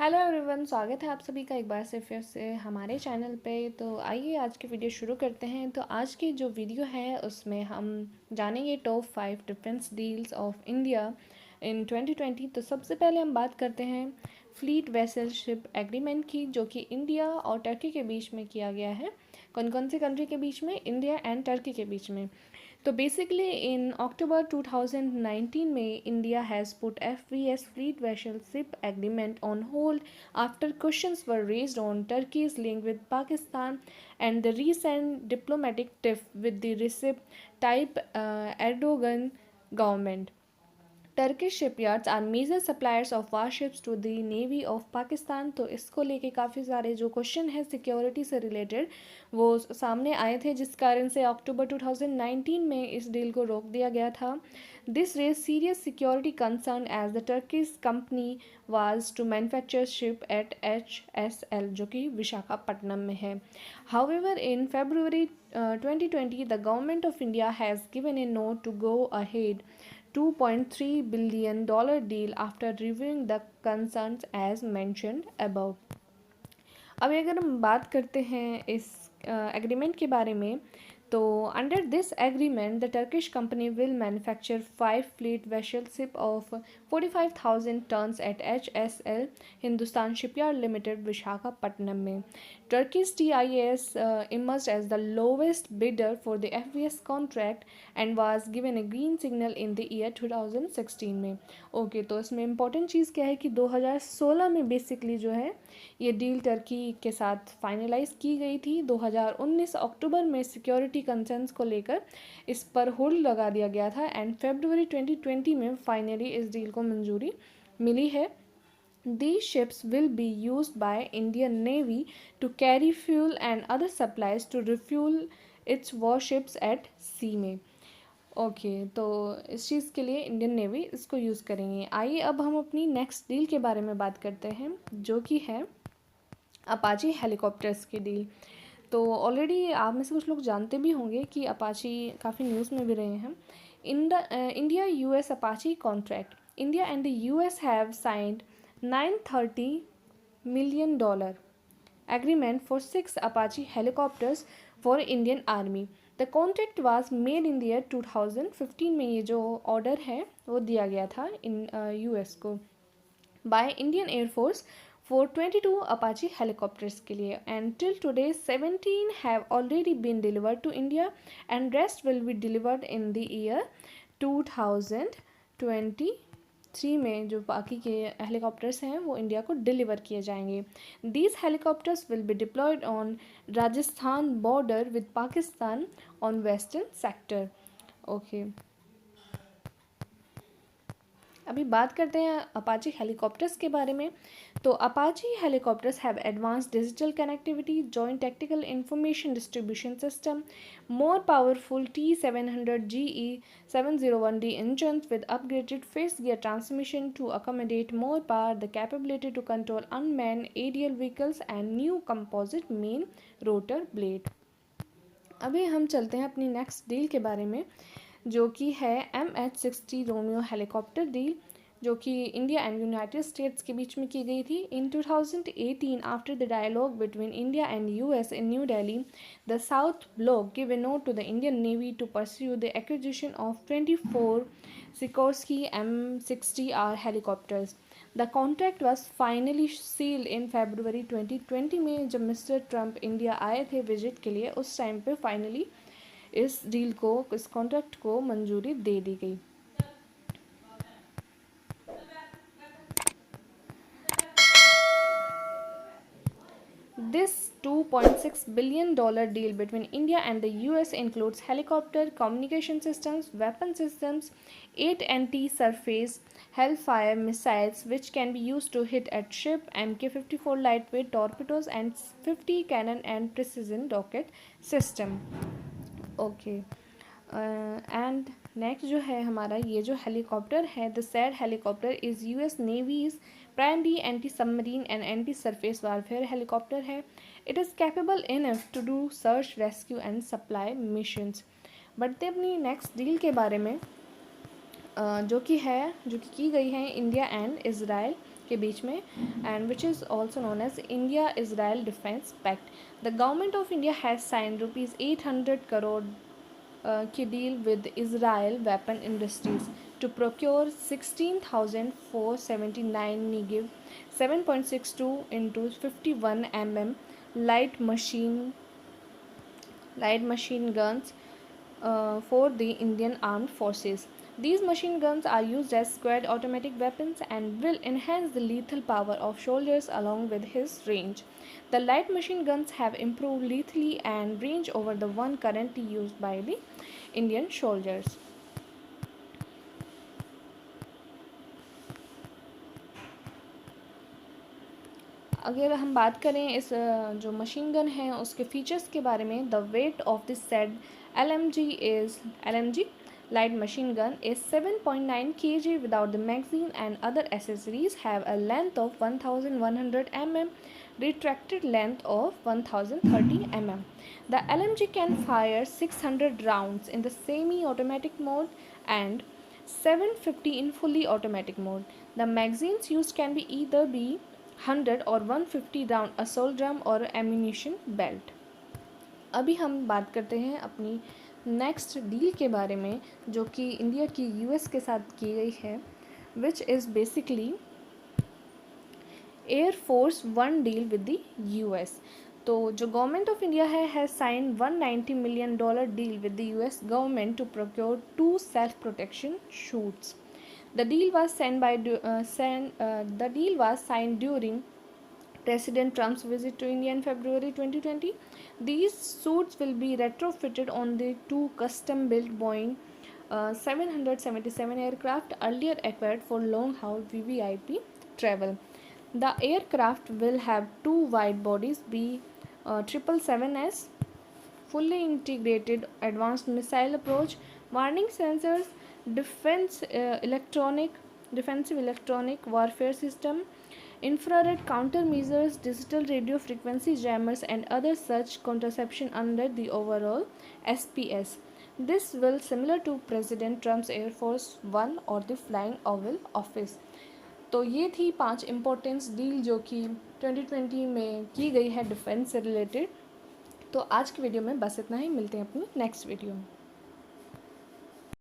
Hello everyone, स्वागत है आप सभी का एक बार से फिर से हमारे चैनल पे। तो आइए आज की वीडियो शुरू करते हैं। तो आज की जो वीडियो है उसमें हम जानेंगे top 5 defence deals of India in 2020। तो सबसे पहले हम बात करते हैं फ्लीट वेसल शिप एग्रीमेंट की, जो कि इंडिया और टर्की के बीच में किया गया है। कौन कौन से कंट्री के बीच में? इंडिया एंड टर्की के बीच में। तो बेसिकली इन अक्टूबर 2019 में India has put FVS Fleet Vessel Ship Agreement on hold after questions were raised on Turkey's link with Pakistan and the recent diplomatic tiff with the Recep Tayyip Erdogan government. Turkish shipyards are major suppliers of warships to the Navy of Pakistan। तो इसको लेके काफ़ी सारे जो question है security से related वो सामने आए थे, जिस कारण से अक्टूबर 2019 में इस डील को रोक दिया गया था। This raise serious security concern as the Turkish company was to manufacture ship at HSL, जो कि विशाखापट्टनम में है। However in February 2020 the government of India has given a note to go ahead $2.3 billion deal after reviewing the concerns as mentioned above। अभी अगर हम बात करते हैं इस एग्रीमेंट के बारे में, तो under this agreement the Turkish company will manufacture 5 fleet vessel ship of 45,000 tons at HSL Hindustan Shipyard Limited Visakhapatnam में। Turkey's TIS emerged as the lowest bidder for the FVS contract and was given a green signal in the year 2016 में। Okay, तो इसमें important चीज़ क्या है कि 2016 में basically जो है ये डील टर्की के साथ फाइनलाइज की गई थी। 2019 अक्टूबर में सिक्योरिटी कंसर्न्स को लेकर इस पर होल्ड लगा दिया गया था एंड फरवरी 2020 में फाइनली इस डील को मंजूरी मिली है। These ships will be used by Indian Navy to carry fuel and other supplies to refuel its warships at sea में। ओके, तो इस चीज़ के लिए इंडियन नेवी इसको यूज़ करेंगे। आइए अब हम अपनी नेक्स्ट डील के बारे में बात करते हैं, जो कि है अपाची हेलीकॉप्टर्स की डील। तो ऑलरेडी आप में से कुछ लोग जानते भी होंगे कि अपाची काफ़ी न्यूज़ में भी रहे हैं। India US Apache contract. India and the US have signed $930 million agreement for 6 Apache helicopters for Indian Army। The contract was made in the year 2015 में ये जो ऑर्डर है वो दिया गया था US को by Indian Air Force for 22 Apache helicopters के लिए, and till today 17 have already been delivered to India and rest will be delivered in the year 2023 में जो बाकी के हेलीकॉप्टर्स हैं वो इंडिया को डिलीवर किए जाएंगे। These helicopters will be deployed on Rajasthan border with Pakistan on western sector। Okay, अभी बात करते हैं अपाची हेलीकॉप्टर्स के बारे में। तो Apache helicopters have advance digital connectivity, joint tactical information distribution system, more powerful T700 GE 701D engines with upgraded fixed gear transmission to accommodate more power, the capability to control unmanned aerial vehicles and new composite main rotor blade। अभी हम चलते हैं अपनी next deal के बारे में, जो कि है MH-60 रोमियो हेलीकॉप्टर डील, जो कि इंडिया एंड यूनाइटेड स्टेट्स के बीच में की गई थी। In 2018 after the dialogue between India and US in new Delhi, the South Block give a note to the Indian navy to pursue the acquisition of 24 Sikorsky M60R helicopters। The contract was finally sealed in February 2020 में, जब mister Trump India आए थे visit के लिए। उस time पे finally इस deal को, इस कॉन्ट्रैक्ट को मंजूरी दे दी गई। This $2.6 billion deal between India and the US includes helicopter, communication systems, weapon systems, 8 anti-surface Hellfire missiles which can be used to hit at ship, MK-54 lightweight torpedoes and 50 cannon and precision rocket system। Okay, and next जो है हमारा ये जो helicopter है, the said helicopter is US navy's primary anti submarine and anti surface warfare helicopter है। It is capable enough to do search, rescue and supply missions. बढ़ते अपनी next deal के बारे में, जो कि की गई है इंडिया एंड इज़राइल के बीच में, and which is also known as India Israel defence pact. The government of India has sign ₹800 crore की deal with Israel weapon industries to procure 16,479 Negev 7.62 into 51 mm light machine guns for the Indian Armed Forces. These machine guns are used as squad automatic weapons and will enhance the lethal power of soldiers along with his range. The light machine guns have improved lethally and range over the one currently used by the Indian soldiers. अगर हम बात करें इस जो machine gun है उसके features के बारे में, the weight of this said LMG light machine gun is 7.9 kg without the magazine, and other accessories have a length of 1100 mm, retracted length of 1030 mm. The LMG can fire 600 rounds in the semi-automatic mode and 750 in fully automatic mode. The magazines used can be either 100 और 150 round assault drum और ammunition belt. अभी हम बात करते हैं अपनी next deal के बारे में जो कि इंडिया की यूएस के साथ की गई है, which is basically air force one deal with the US. तो जो government of India has sign $190 million deal with the US government to procure 2 self protection suites. The deal was signed during President Trump's visit to India in February 2020. These suits will be retrofitted on the 2 custom-built Boeing 777 aircraft earlier acquired for long-haul VVIP travel. The aircraft will have 2 wide bodies, B777S, fully integrated advanced missile approach, warning sensors, defensive electronic warfare system, infrared countermeasures, digital radio frequency jammers, and other such contraception under the overall SPS. This will similar to President Trump's Air Force One or the Flying Oval Office. तो ये थी 5 importance deal जो कि 2020 में की गई है defence से रिलेटेड। तो आज की वीडियो में बस इतना ही, मिलते हैं अपनी नेक्स्ट वीडियो में।